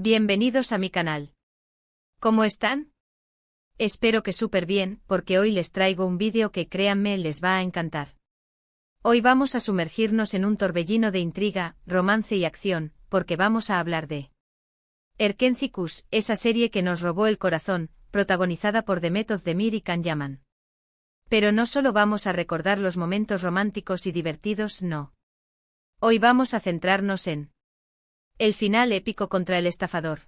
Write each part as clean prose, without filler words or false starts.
Bienvenidos a mi canal. ¿Cómo están? Espero que súper bien, porque hoy les traigo un vídeo que créanme les va a encantar. Hoy vamos a sumergirnos en un torbellino de intriga, romance y acción, porque vamos a hablar de Erkenzicus, esa serie que nos robó el corazón, protagonizada por Demet Özdemir y Can Yaman. Pero no solo vamos a recordar los momentos románticos y divertidos, no. Hoy vamos a centrarnos en el final épico contra el estafador.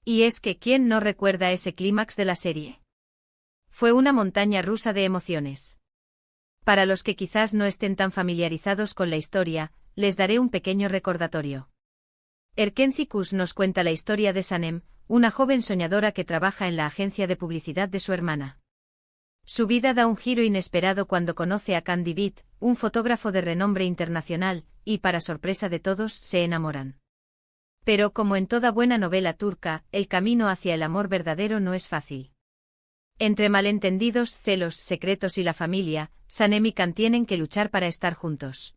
Y es que ¿quién no recuerda ese clímax de la serie? Fue una montaña rusa de emociones. Para los que quizás no estén tan familiarizados con la historia, les daré un pequeño recordatorio. Erkenzicus nos cuenta la historia de Sanem, una joven soñadora que trabaja en la agencia de publicidad de su hermana. Su vida da un giro inesperado cuando conoce a Can Divit, un fotógrafo de renombre internacional, y para sorpresa de todos, se enamoran. Pero como en toda buena novela turca, el camino hacia el amor verdadero no es fácil. Entre malentendidos, celos, secretos y la familia, Sanem y Can tienen que luchar para estar juntos.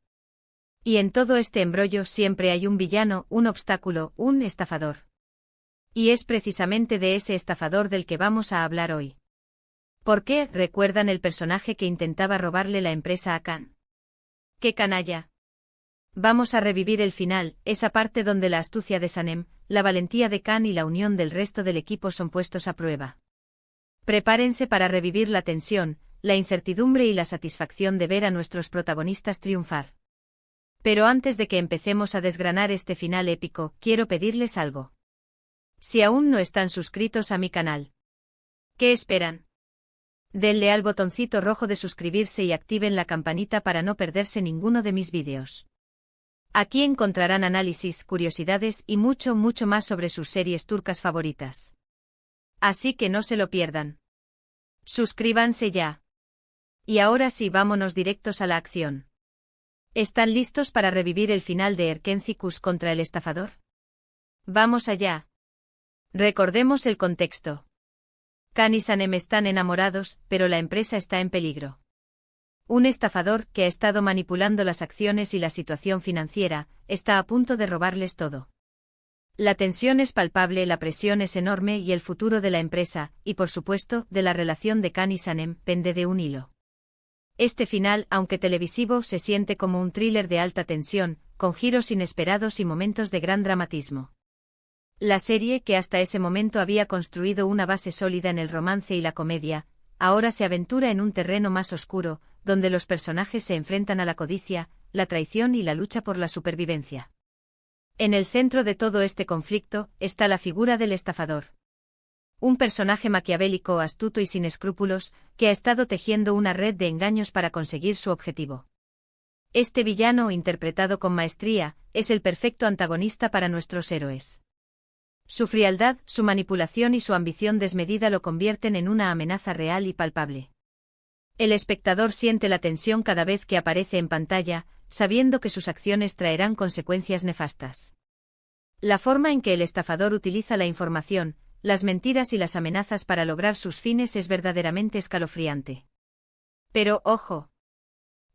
Y en todo este embrollo siempre hay un villano, un obstáculo, un estafador. Y es precisamente de ese estafador del que vamos a hablar hoy. ¿Por qué recuerdan el personaje que intentaba robarle la empresa a Can? ¡Qué canalla! Vamos a revivir el final, esa parte donde la astucia de Sanem, la valentía de Can y la unión del resto del equipo son puestos a prueba. Prepárense para revivir la tensión, la incertidumbre y la satisfacción de ver a nuestros protagonistas triunfar. Pero antes de que empecemos a desgranar este final épico, quiero pedirles algo. Si aún no están suscritos a mi canal, ¿qué esperan? Denle al botoncito rojo de suscribirse y activen la campanita para no perderse ninguno de mis vídeos. Aquí encontrarán análisis, curiosidades y mucho más sobre sus series turcas favoritas. Así que no se lo pierdan. Suscríbanse ya. Y ahora sí, vámonos directos a la acción. ¿Están listos para revivir el final de Erkenzicus contra el estafador? Vamos allá. Recordemos el contexto. Can y Sanem están enamorados, pero la empresa está en peligro. Un estafador, que ha estado manipulando las acciones y la situación financiera, está a punto de robarles todo. La tensión es palpable, la presión es enorme y el futuro de la empresa, y por supuesto, de la relación de Can y Sanem, pende de un hilo. Este final, aunque televisivo, se siente como un thriller de alta tensión, con giros inesperados y momentos de gran dramatismo. La serie, que hasta ese momento había construido una base sólida en el romance y la comedia, ahora se aventura en un terreno más oscuro, donde los personajes se enfrentan a la codicia, la traición y la lucha por la supervivencia. En el centro de todo este conflicto está la figura del estafador. Un personaje maquiavélico, astuto y sin escrúpulos, que ha estado tejiendo una red de engaños para conseguir su objetivo. Este villano, interpretado con maestría, es el perfecto antagonista para nuestros héroes. Su frialdad, su manipulación y su ambición desmedida lo convierten en una amenaza real y palpable. El espectador siente la tensión cada vez que aparece en pantalla, sabiendo que sus acciones traerán consecuencias nefastas. La forma en que el estafador utiliza la información, las mentiras y las amenazas para lograr sus fines es verdaderamente escalofriante. Pero, ojo.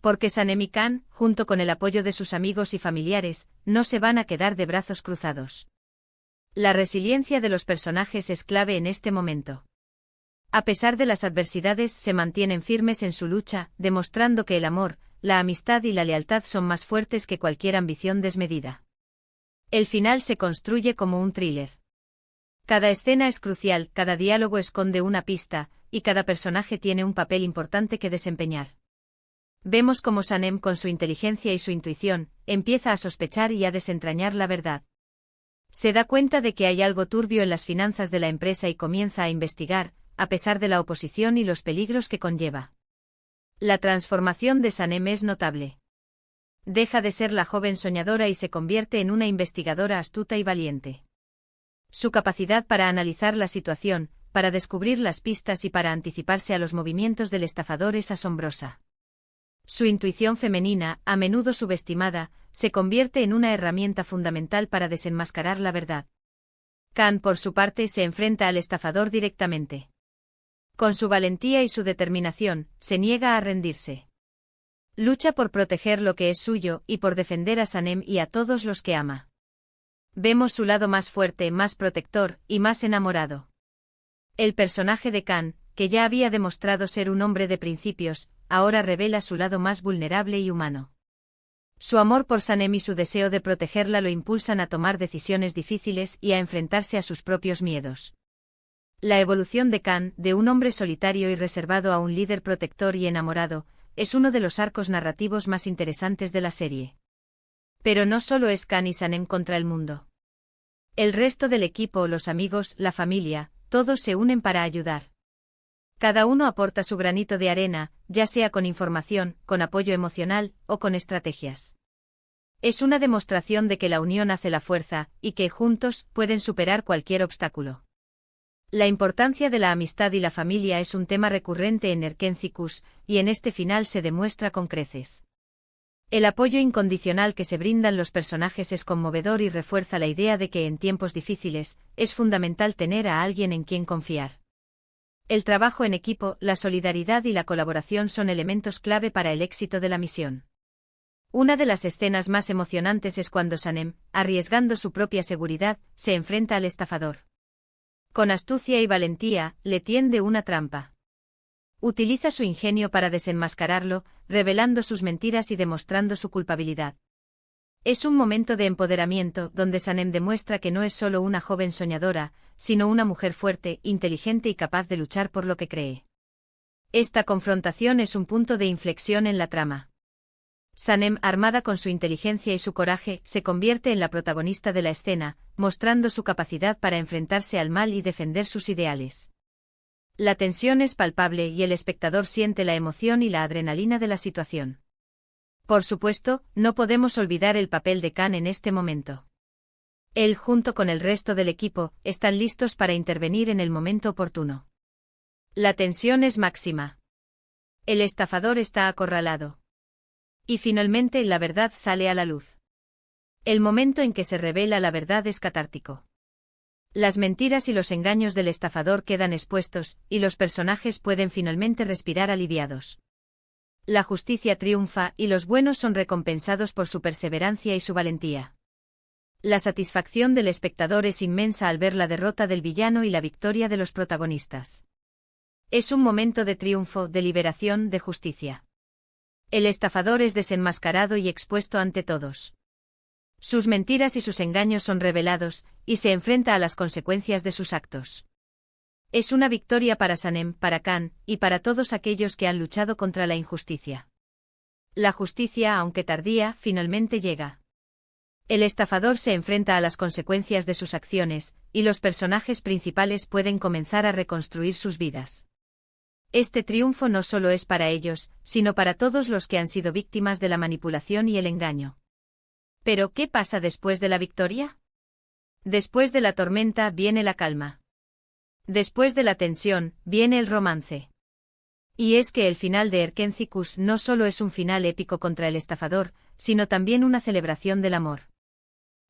Porque Sanem y Can, junto con el apoyo de sus amigos y familiares, no se van a quedar de brazos cruzados. La resiliencia de los personajes es clave en este momento. A pesar de las adversidades, se mantienen firmes en su lucha, demostrando que el amor, la amistad y la lealtad son más fuertes que cualquier ambición desmedida. El final se construye como un thriller. Cada escena es crucial, cada diálogo esconde una pista, y cada personaje tiene un papel importante que desempeñar. Vemos cómo Sanem, con su inteligencia y su intuición, empieza a sospechar y a desentrañar la verdad. Se da cuenta de que hay algo turbio en las finanzas de la empresa y comienza a investigar, a pesar de la oposición y los peligros que conlleva. La transformación de Sanem es notable. Deja de ser la joven soñadora y se convierte en una investigadora astuta y valiente. Su capacidad para analizar la situación, para descubrir las pistas y para anticiparse a los movimientos del estafador es asombrosa. Su intuición femenina, a menudo subestimada, se convierte en una herramienta fundamental para desenmascarar la verdad. Can, por su parte, se enfrenta al estafador directamente. Con su valentía y su determinación, se niega a rendirse. Lucha por proteger lo que es suyo y por defender a Sanem y a todos los que ama. Vemos su lado más fuerte, más protector y más enamorado. El personaje de Kan, que ya había demostrado ser un hombre de principios, ahora revela su lado más vulnerable y humano. Su amor por Sanem y su deseo de protegerla lo impulsan a tomar decisiones difíciles y a enfrentarse a sus propios miedos. La evolución de Kan, de un hombre solitario y reservado a un líder protector y enamorado, es uno de los arcos narrativos más interesantes de la serie. Pero no solo es Kan y Sanem contra el mundo. El resto del equipo, los amigos, la familia, todos se unen para ayudar. Cada uno aporta su granito de arena, ya sea con información, con apoyo emocional o con estrategias. Es una demostración de que la unión hace la fuerza y que juntos pueden superar cualquier obstáculo. La importancia de la amistad y la familia es un tema recurrente en Erkencikus, y en este final se demuestra con creces. El apoyo incondicional que se brindan los personajes es conmovedor y refuerza la idea de que en tiempos difíciles, es fundamental tener a alguien en quien confiar. El trabajo en equipo, la solidaridad y la colaboración son elementos clave para el éxito de la misión. Una de las escenas más emocionantes es cuando Sanem, arriesgando su propia seguridad, se enfrenta al estafador. Con astucia y valentía, le tiende una trampa. Utiliza su ingenio para desenmascararlo, revelando sus mentiras y demostrando su culpabilidad. Es un momento de empoderamiento donde Sanem demuestra que no es solo una joven soñadora, sino una mujer fuerte, inteligente y capaz de luchar por lo que cree. Esta confrontación es un punto de inflexión en la trama. Sanem, armada con su inteligencia y su coraje, se convierte en la protagonista de la escena, mostrando su capacidad para enfrentarse al mal y defender sus ideales. La tensión es palpable y el espectador siente la emoción y la adrenalina de la situación. Por supuesto, no podemos olvidar el papel de Kan en este momento. Él, junto con el resto del equipo, están listos para intervenir en el momento oportuno. La tensión es máxima. El estafador está acorralado. Y finalmente la verdad sale a la luz. El momento en que se revela la verdad es catártico. Las mentiras y los engaños del estafador quedan expuestos, y los personajes pueden finalmente respirar aliviados. La justicia triunfa y los buenos son recompensados por su perseverancia y su valentía. La satisfacción del espectador es inmensa al ver la derrota del villano y la victoria de los protagonistas. Es un momento de triunfo, de liberación, de justicia. El estafador es desenmascarado y expuesto ante todos. Sus mentiras y sus engaños son revelados, y se enfrenta a las consecuencias de sus actos. Es una victoria para Sanem, para Kan, y para todos aquellos que han luchado contra la injusticia. La justicia, aunque tardía, finalmente llega. El estafador se enfrenta a las consecuencias de sus acciones, y los personajes principales pueden comenzar a reconstruir sus vidas. Este triunfo no solo es para ellos, sino para todos los que han sido víctimas de la manipulación y el engaño. ¿Pero qué pasa después de la victoria? Después de la tormenta viene la calma. Después de la tensión, viene el romance. Y es que el final de Erkencikus no solo es un final épico contra el estafador, sino también una celebración del amor.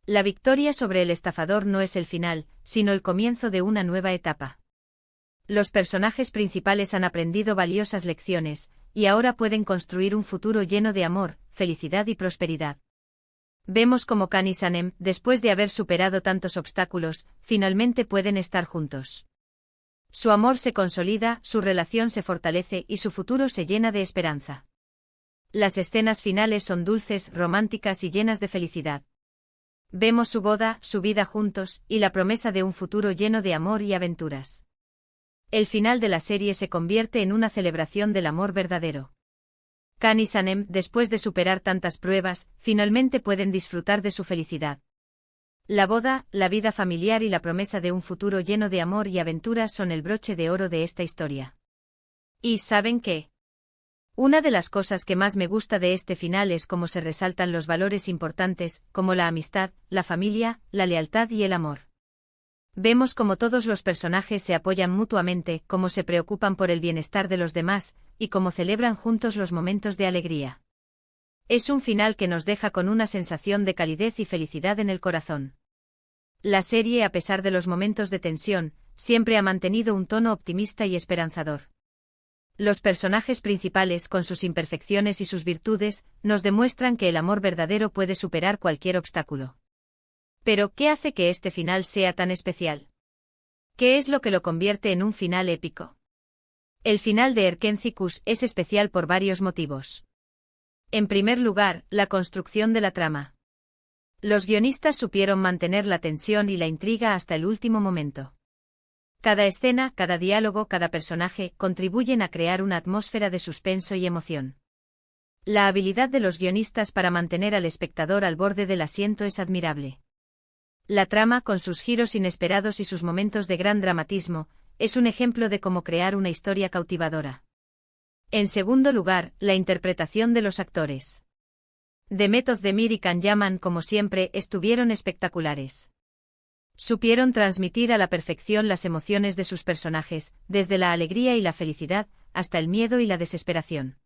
La victoria sobre el estafador no es el final, sino el comienzo de una nueva etapa. Los personajes principales han aprendido valiosas lecciones, y ahora pueden construir un futuro lleno de amor, felicidad y prosperidad. Vemos cómo Kan y Sanem, después de haber superado tantos obstáculos, finalmente pueden estar juntos. Su amor se consolida, su relación se fortalece y su futuro se llena de esperanza. Las escenas finales son dulces, románticas y llenas de felicidad. Vemos su boda, su vida juntos, y la promesa de un futuro lleno de amor y aventuras. El final de la serie se convierte en una celebración del amor verdadero. Kan y Sanem, después de superar tantas pruebas, finalmente pueden disfrutar de su felicidad. La boda, la vida familiar y la promesa de un futuro lleno de amor y aventuras son el broche de oro de esta historia. ¿Y saben qué? Una de las cosas que más me gusta de este final es cómo se resaltan los valores importantes, como la amistad, la familia, la lealtad y el amor. Vemos cómo todos los personajes se apoyan mutuamente, cómo se preocupan por el bienestar de los demás, y cómo celebran juntos los momentos de alegría. Es un final que nos deja con una sensación de calidez y felicidad en el corazón. La serie, a pesar de los momentos de tensión, siempre ha mantenido un tono optimista y esperanzador. Los personajes principales, con sus imperfecciones y sus virtudes, nos demuestran que el amor verdadero puede superar cualquier obstáculo. Pero, ¿qué hace que este final sea tan especial? ¿Qué es lo que lo convierte en un final épico? El final de Erkenzicus es especial por varios motivos. En primer lugar, la construcción de la trama. Los guionistas supieron mantener la tensión y la intriga hasta el último momento. Cada escena, cada diálogo, cada personaje contribuyen a crear una atmósfera de suspenso y emoción. La habilidad de los guionistas para mantener al espectador al borde del asiento es admirable. La trama, con sus giros inesperados y sus momentos de gran dramatismo, es un ejemplo de cómo crear una historia cautivadora. En segundo lugar, la interpretación de los actores. Demet Özdemir y Can Yaman, como siempre, estuvieron espectaculares. Supieron transmitir a la perfección las emociones de sus personajes, desde la alegría y la felicidad, hasta el miedo y la desesperación.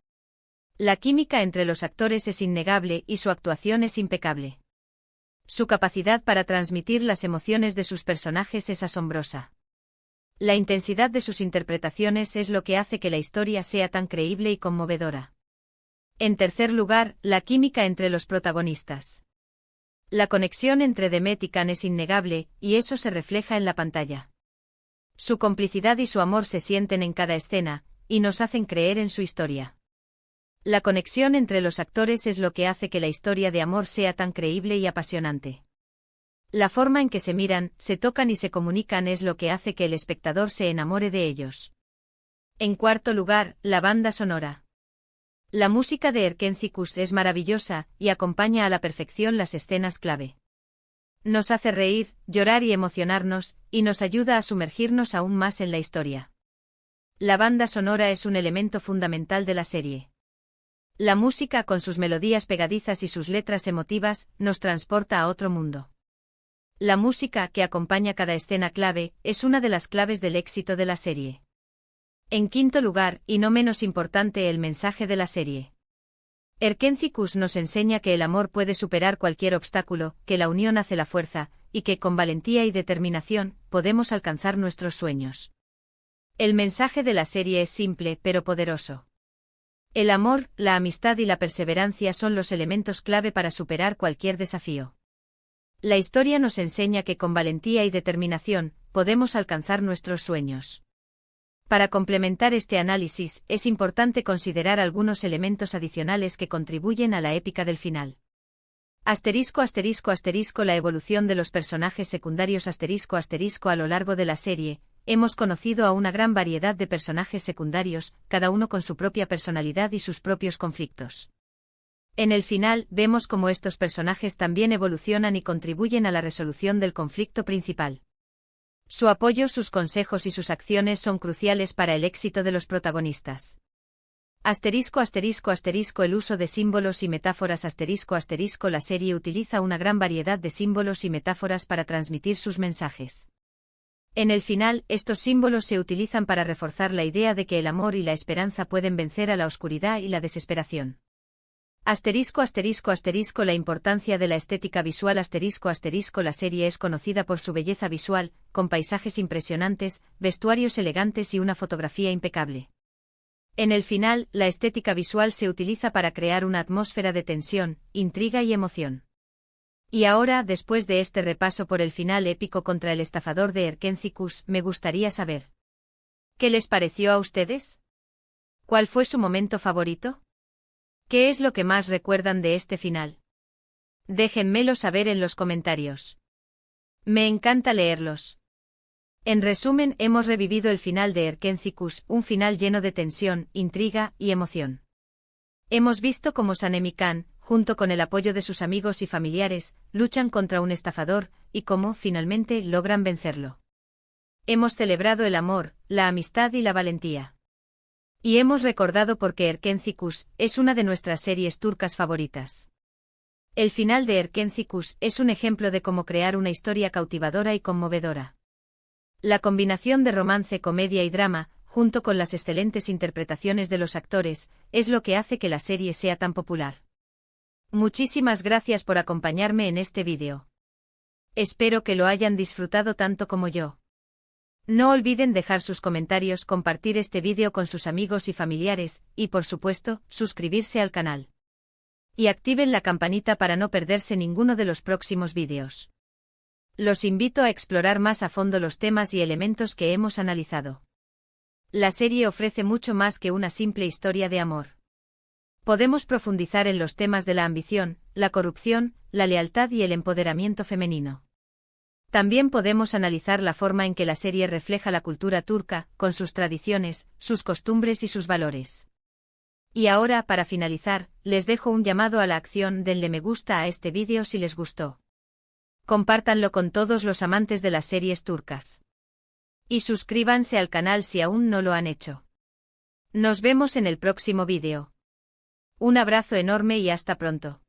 La química entre los actores es innegable y su actuación es impecable. Su capacidad para transmitir las emociones de sus personajes es asombrosa. La intensidad de sus interpretaciones es lo que hace que la historia sea tan creíble y conmovedora. En tercer lugar, la química entre los protagonistas. La conexión entre Demet y Can es innegable, y eso se refleja en la pantalla. Su complicidad y su amor se sienten en cada escena, y nos hacen creer en su historia. La conexión entre los actores es lo que hace que la historia de amor sea tan creíble y apasionante. La forma en que se miran, se tocan y se comunican es lo que hace que el espectador se enamore de ellos. En cuarto lugar, la banda sonora. La música de Erkenzicus es maravillosa y acompaña a la perfección las escenas clave. Nos hace reír, llorar y emocionarnos, y nos ayuda a sumergirnos aún más en la historia. La banda sonora es un elemento fundamental de la serie. La música, con sus melodías pegadizas y sus letras emotivas, nos transporta a otro mundo. La música, que acompaña cada escena clave, es una de las claves del éxito de la serie. En quinto lugar, y no menos importante, el mensaje de la serie. Erkenzicus nos enseña que el amor puede superar cualquier obstáculo, que la unión hace la fuerza, y que con valentía y determinación, podemos alcanzar nuestros sueños. El mensaje de la serie es simple, pero poderoso. El amor, la amistad y la perseverancia son los elementos clave para superar cualquier desafío. La historia nos enseña que con valentía y determinación, podemos alcanzar nuestros sueños. Para complementar este análisis, es importante considerar algunos elementos adicionales que contribuyen a la épica del final. La evolución de los personajes secundarios a lo largo de la serie. Hemos conocido a una gran variedad de personajes secundarios, cada uno con su propia personalidad y sus propios conflictos. En el final, vemos cómo estos personajes también evolucionan y contribuyen a la resolución del conflicto principal. Su apoyo, sus consejos y sus acciones son cruciales para el éxito de los protagonistas. El uso de símbolos y metáforas. La serie utiliza una gran variedad de símbolos y metáforas para transmitir sus mensajes. En el final, estos símbolos se utilizan para reforzar la idea de que el amor y la esperanza pueden vencer a la oscuridad y la desesperación. La importancia de la estética visual. La serie es conocida por su belleza visual, con paisajes impresionantes, vestuarios elegantes y una fotografía impecable. En el final, la estética visual se utiliza para crear una atmósfera de tensión, intriga y emoción. Y ahora, después de este repaso por el final épico contra el estafador de Erkenzicus, me gustaría saber: ¿qué les pareció a ustedes? ¿Cuál fue su momento favorito? ¿Qué es lo que más recuerdan de este final? Déjenmelo saber en los comentarios. Me encanta leerlos. En resumen, hemos revivido el final de Erkenzicus, un final lleno de tensión, intriga y emoción. Hemos visto cómo Sanem y Can, junto con el apoyo de sus amigos y familiares, luchan contra un estafador, y cómo, finalmente, logran vencerlo. Hemos celebrado el amor, la amistad y la valentía. Y hemos recordado por qué Erkenzicus es una de nuestras series turcas favoritas. El final de Erkenzicus es un ejemplo de cómo crear una historia cautivadora y conmovedora. La combinación de romance, comedia y drama, junto con las excelentes interpretaciones de los actores, es lo que hace que la serie sea tan popular. Muchísimas gracias por acompañarme en este vídeo. Espero que lo hayan disfrutado tanto como yo. No olviden dejar sus comentarios, compartir este vídeo con sus amigos y familiares, y por supuesto, suscribirse al canal. Y activen la campanita para no perderse ninguno de los próximos vídeos. Los invito a explorar más a fondo los temas y elementos que hemos analizado. La serie ofrece mucho más que una simple historia de amor. Podemos profundizar en los temas de la ambición, la corrupción, la lealtad y el empoderamiento femenino. También podemos analizar la forma en que la serie refleja la cultura turca, con sus tradiciones, sus costumbres y sus valores. Y ahora, para finalizar, les dejo un llamado a la acción: denle me gusta a este vídeo si les gustó. Compártanlo con todos los amantes de las series turcas. Y suscríbanse al canal si aún no lo han hecho. Nos vemos en el próximo vídeo. Un abrazo enorme y hasta pronto.